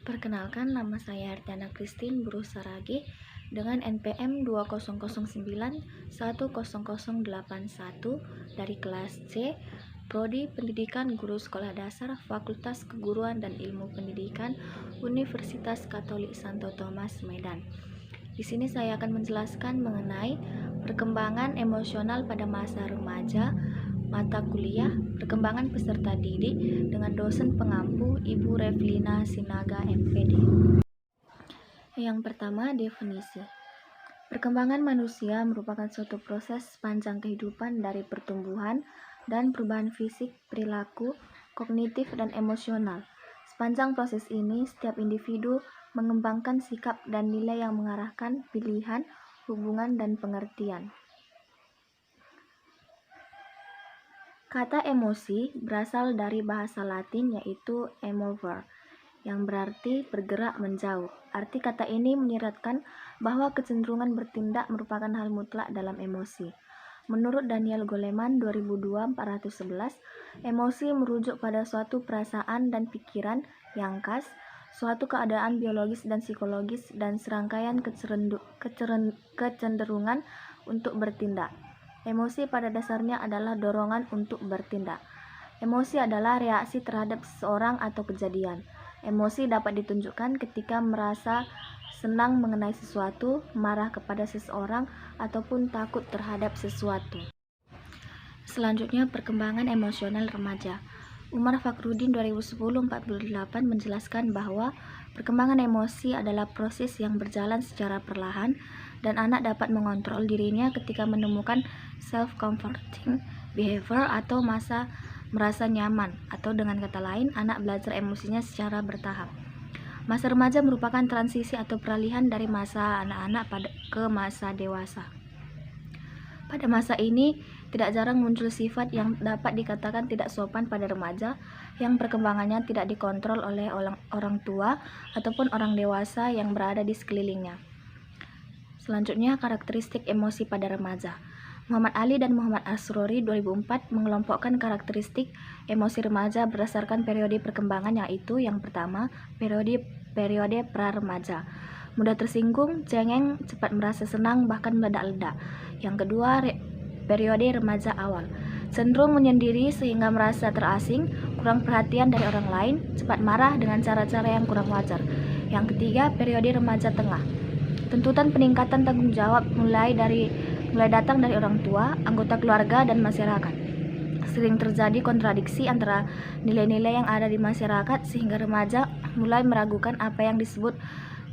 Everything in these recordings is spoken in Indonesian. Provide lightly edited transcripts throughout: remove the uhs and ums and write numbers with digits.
Perkenalkan, nama saya Ardiana Christine Buruh Saragi dengan NPM 2009100081 dari kelas C, Prodi Pendidikan Guru Sekolah Dasar, Fakultas Keguruan dan Ilmu Pendidikan, Universitas Katolik Santo Thomas, Medan. Di sini saya akan menjelaskan mengenai perkembangan emosional pada masa remaja, mata kuliah perkembangan peserta didik dengan dosen pengampu Ibu Revlina Sinaga MPD. Yang pertama, definisi. Perkembangan manusia merupakan suatu proses sepanjang kehidupan dari pertumbuhan dan perubahan fisik, perilaku, kognitif, dan emosional. Sepanjang proses ini, setiap individu mengembangkan sikap dan nilai yang mengarahkan pilihan, hubungan, dan pengertian. Kata emosi berasal dari bahasa Latin yaitu emovere, yang berarti bergerak menjauh. Arti kata ini menyiratkan bahwa kecenderungan bertindak merupakan hal mutlak dalam emosi. Menurut Daniel Goleman 2002-411, emosi merujuk pada suatu perasaan dan pikiran yang khas, suatu keadaan biologis dan psikologis, dan serangkaian kecenderungan untuk bertindak. Emosi pada dasarnya adalah dorongan untuk bertindak. Emosi adalah reaksi terhadap seseorang atau kejadian. Emosi dapat ditunjukkan ketika merasa senang mengenai sesuatu, marah kepada seseorang, ataupun takut terhadap sesuatu. Selanjutnya, perkembangan emosional remaja. Umar Fakhruddin 2010-48 menjelaskan bahwa perkembangan emosi adalah proses yang berjalan secara perlahan dan anak dapat mengontrol dirinya ketika menemukan self-comforting behavior atau masa merasa nyaman, atau dengan kata lain, anak belajar emosinya secara bertahap. Masa remaja merupakan transisi atau peralihan dari masa anak-anak ke masa dewasa. Pada masa ini, tidak jarang muncul sifat yang dapat dikatakan tidak sopan pada remaja yang perkembangannya tidak dikontrol oleh orang tua ataupun orang dewasa yang berada di sekelilingnya. Selanjutnya, karakteristik emosi pada remaja. Muhammad Ali dan Muhammad Asrori 2004 mengelompokkan karakteristik emosi remaja berdasarkan periode perkembangan, yaitu yang pertama, periode pra-remaja. Mudah tersinggung, cengeng, cepat merasa senang, bahkan meledak-ledak. Yang kedua, periode remaja awal. Cenderung menyendiri sehingga merasa terasing, kurang perhatian dari orang lain, cepat marah dengan cara-cara yang kurang wajar. Yang ketiga, periode remaja tengah. Tuntutan peningkatan tanggung jawab mulai datang dari orang tua, anggota keluarga, dan masyarakat. Sering terjadi kontradiksi antara nilai-nilai yang ada di masyarakat sehingga remaja mulai meragukan apa yang disebut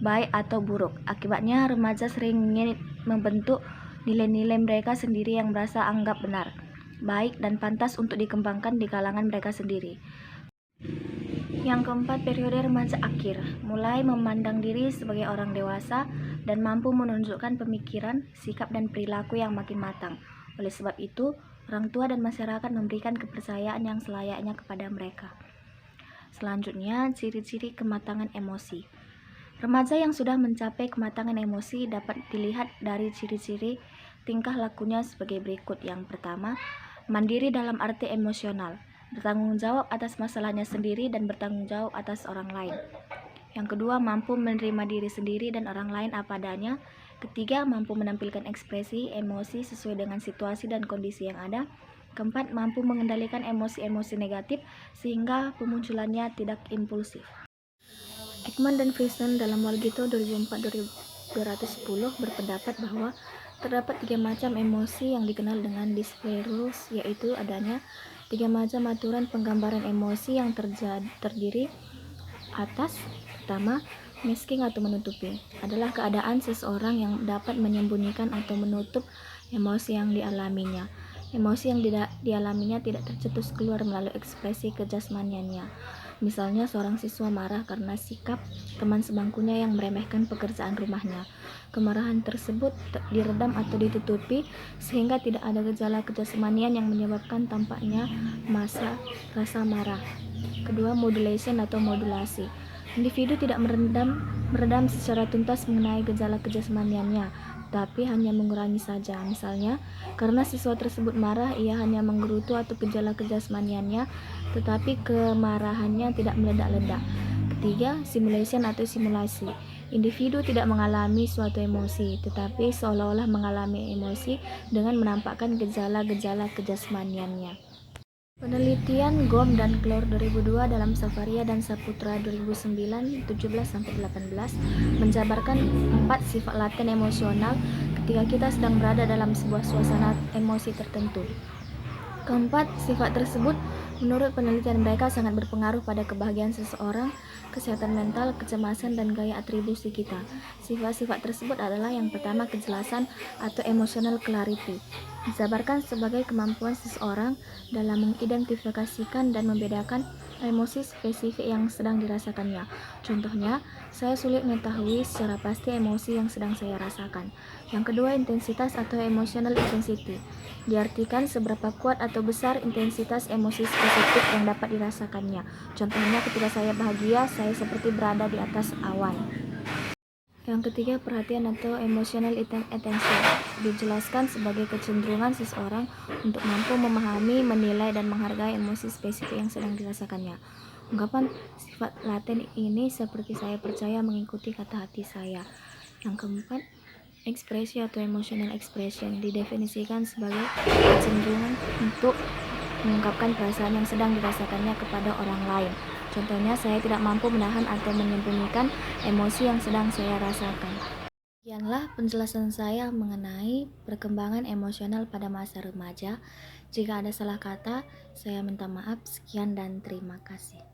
baik atau buruk. Akibatnya, remaja sering ingin membentuk nilai-nilai mereka sendiri yang merasa anggap benar, baik, dan pantas untuk dikembangkan di kalangan mereka sendiri. Yang keempat, periode remaja akhir, mulai memandang diri sebagai orang dewasa dan mampu menunjukkan pemikiran, sikap, dan perilaku yang makin matang. Oleh sebab itu, orang tua dan masyarakat memberikan kepercayaan yang selayaknya kepada mereka. Selanjutnya, ciri-ciri kematangan emosi. Remaja yang sudah mencapai kematangan emosi dapat dilihat dari ciri-ciri tingkah lakunya sebagai berikut. Yang pertama, mandiri dalam arti emosional, bertanggung jawab atas masalahnya sendiri dan bertanggung jawab atas orang lain. Yang kedua, mampu menerima diri sendiri dan orang lain apa adanya. Ketiga, mampu menampilkan ekspresi emosi sesuai dengan situasi dan kondisi yang ada. Keempat, mampu mengendalikan emosi-emosi negatif sehingga pemunculannya tidak impulsif. Ekman dan Friesen dalam Walgito 2004-210 berpendapat bahwa terdapat 3 macam emosi yang dikenal dengan display rules, yaitu adanya 3 macam aturan penggambaran emosi yang terdiri atas. Pertama, masking atau menutupi adalah keadaan seseorang yang dapat menyembunyikan atau menutup emosi yang dialaminya. Emosi yang dialaminya tidak tercetus keluar melalui ekspresi kejasmaniannya. Misalnya, seorang siswa marah karena sikap teman sebangkunya yang meremehkan pekerjaan rumahnya. Kemarahan tersebut diredam atau ditutupi sehingga tidak ada gejala kejasmanian yang menyebabkan tampaknya rasa marah. Kedua, modulation atau modulasi. Individu tidak meredam secara tuntas mengenai gejala kejasmaniannya, tapi hanya mengurangi saja. Misalnya, karena siswa tersebut marah, ia hanya menggerutu atau gejala kejasmaniannya, tetapi kemarahannya tidak meledak-ledak. ketiga, simulation atau simulasi. Individu tidak mengalami suatu emosi, tetapi seolah-olah mengalami emosi dengan menampakkan gejala-gejala kejasmaniannya. Penelitian Gom dan Clore 2002 dalam Savaria dan Saputra 2009 17-18 menjabarkan 4 sifat laten emosional ketika kita sedang berada dalam sebuah suasana emosi tertentu. Keempat, sifat tersebut menurut penelitian mereka sangat berpengaruh pada kebahagiaan seseorang, kesehatan mental, kecemasan, dan gaya atribusi kita. Sifat-sifat tersebut adalah yang pertama, kejelasan atau emotional clarity. Dijabarkan sebagai kemampuan seseorang dalam mengidentifikasikan dan membedakan emosi spesifik yang sedang dirasakannya. Contohnya, saya sulit mengetahui secara pasti emosi yang sedang saya rasakan. Yang kedua, intensitas atau emotional intensity. Diartikan seberapa kuat atau besar intensitas emosi spesifik yang dapat dirasakannya. Contohnya, ketika saya bahagia, saya seperti berada di atas awan. Yang ketiga, perhatian atau emotional attention. Dijelaskan sebagai kecenderungan seseorang untuk mampu memahami, menilai, dan menghargai emosi spesifik yang sedang dirasakannya. Ungkapan sifat laten ini seperti saya percaya mengikuti kata hati saya. Yang keempat, ekspresi atau emotional expression didefinisikan sebagai kecenderungan untuk mengungkapkan perasaan yang sedang dirasakannya kepada orang lain. Contohnya, saya tidak mampu menahan atau menyembunyikan emosi yang sedang saya rasakan. Sekianlah penjelasan saya mengenai perkembangan emosional pada masa remaja. Jika ada salah kata, saya minta maaf. Sekian dan terima kasih.